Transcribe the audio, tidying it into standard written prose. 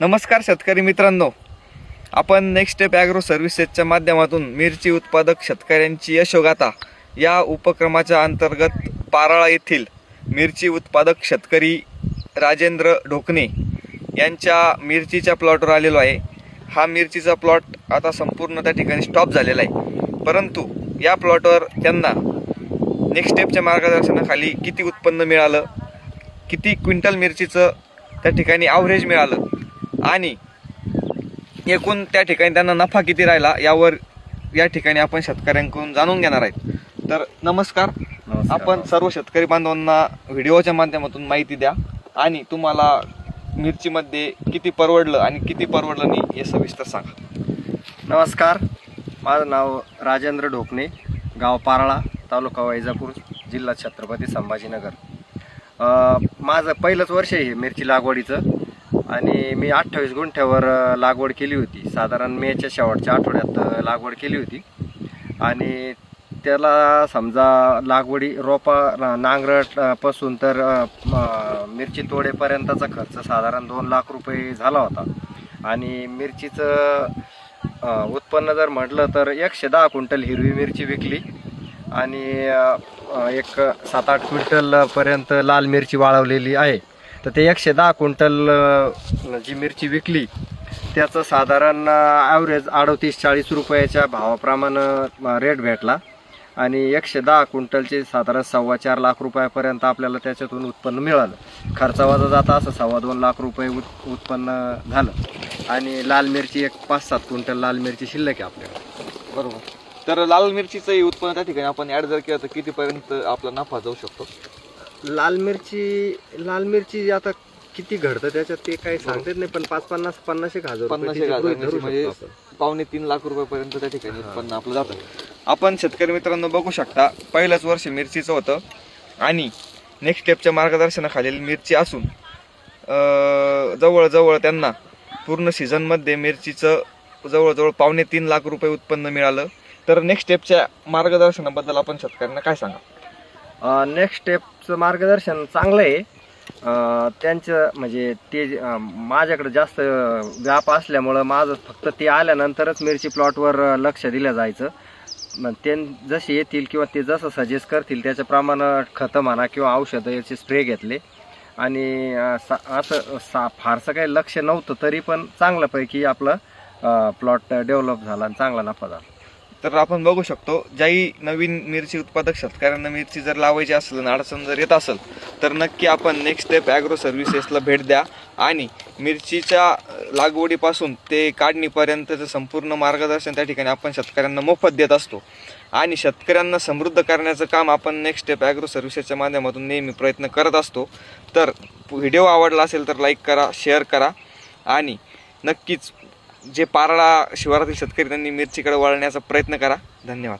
नमस्कार शेतकरी मित्रांनो, आपण नेक्स्ट स्टेप ॲग्रो सर्व्हिसेसच्या माध्यमातून मिरची उत्पादक शेतकऱ्यांची यशोगाथा या उपक्रमाच्या अंतर्गत पाराळा येथील मिरची उत्पादक शेतकरी राजेंद्र ढोकणे यांच्या मिरचीच्या प्लॉटवर आलेलो आहे। हा मिरचीचा प्लॉट आता संपूर्ण त्या ठिकाणी स्टॉप झालेला आहे, परंतु या प्लॉटवर त्यांना नेक्स्ट स्टेपच्या मार्गदर्शनाखाली किती उत्पन्न मिळालं, किती क्विंटल मिरचीचं त्या ठिकाणी ॲव्हरेज मिळालं आणि एकूण त्या ठिकाणी त्यांना नफा किती राहिला यावर या ठिकाणी आपण शेतकऱ्यांकडून जाणून घेणार आहेत। तर नमस्कार, आपण सर्व शेतकरी बांधवांना व्हिडिओच्या माध्यमातून माहिती द्या आणि तुम्हाला मिरचीमध्ये किती परवडलं आणि किती परवडलं नाही हे सविस्तर सांगा। नमस्कार, माझं नाव राजेंद्र ढोकणे, गाव पाराळा, तालुका वैजापूर, जिल्हा छत्रपती संभाजीनगर। माझं पहिलंच वर्ष आहे मिरची लागवडीचं आणि मी 28 गुंठ्यावर लागवड केली होती। साधारण मेच्या शेवटच्या आठवड्यात लागवड केली होती आणि त्याला समजा लागवडी रोपा नांगरटपासून तर मिरची तोडेपर्यंतचा खर्च साधारण 2 लाख रुपये झाला होता आणि मिरचीचं उत्पन्न जर म्हटलं तर 110 क्विंटल हिरवी मिरची विकली आणि एक 7-8 क्विंटलपर्यंत लाल मिरची वाळवलेली आहे। तर ते 110 क्विंटल जी मिरची विकली त्याचं साधारण ॲव्हरेज 38-40 रुपयाच्या भावाप्रमाणे रेट भेटला आणि 110 क्विंटलचे साधारण 4.25 लाख रुपयापर्यंत आपल्याला त्याच्यातून उत्पन्न मिळालं। खर्चावाजा जाता असं 2.25 लाख रुपये उत्पन्न झालं आणि लाल मिरची एक 5-7 क्विंटल लाल मिरची शिल्लक आहे आपल्याला। बरोबर। तर लाल मिरचीचं उत्पन्न त्या ठिकाणी आपण ॲड जर केलं तर कितीपर्यंत आपला नफा जाऊ शकतो? लाल मिरची आता किती घडतं त्याच्यात ते काही सांगतात नाही, पण 50-एक हजार म्हणजे 2.25-3 लाख रुपयापर्यंत त्या ठिकाणी उत्पन्न आपलं जातं। आपण शेतकरी मित्रांनो बघू शकता, पहिलंच वर्ष मिरचीचं होतं आणि नेक्स्ट स्टेपच्या मार्गदर्शनाखालील मिरची असून जवळजवळ त्यांना पूर्ण सीझनमध्ये मिरचीचं जवळजवळ 2.25-3 लाख रुपये उत्पन्न मिळालं। तर नेक्स्ट स्टेपच्या मार्गदर्शनाबद्दल आपण शेतकऱ्यांना काय सांगा? नेक्स्ट स्टेपचं मार्गदर्शन चांगलं आहे। त्यांचं म्हणजे ते माझ्याकडे जास्त व्याप असल्यामुळं माझं फक्त ते आल्यानंतरच मिरची प्लॉटवर लक्ष दिलं जायचं। मग ते जसे येतील किंवा ते जसं सजेस्ट करतील त्याच्याप्रमाणे खतं म्हणा किंवा औषधं याचे स्प्रे घेतले आणि असं फारसं काही लक्ष नव्हतं, तरी पण चांगल्यापैकी आपलं प्लॉट डेव्हलप झाला आणि चांगला नफा झाला। तर आपण बघू शकतो, ज्याही नवीन मिरची उत्पादक शेतकऱ्यांना मिरची जर लावायची असेल आणि अडचण जर येत असेल तर नक्की आपण नेक्स्ट स्टेप ॲग्रो सर्व्हिसेसला भेट द्या आणि मिरचीच्या लागवडीपासून ते काढणीपर्यंतचं संपूर्ण मार्गदर्शन त्या ठिकाणी आपण शेतकऱ्यांना मोफत देत असतो आणि शेतकऱ्यांना समृद्ध करण्याचं काम आपण नेक्स्ट स्टेप ॲग्रो सर्व्हिसेसच्या माध्यमातून नेहमी प्रयत्न करत असतो। तर व्हिडिओ आवडला असेल तर लाईक करा, शेअर करा आणि नक्कीच जे पाराळा शिवारातील शेतकरी त्यांनी मिरचीकडे वळण्याचा प्रयत्न करा। धन्यवाद।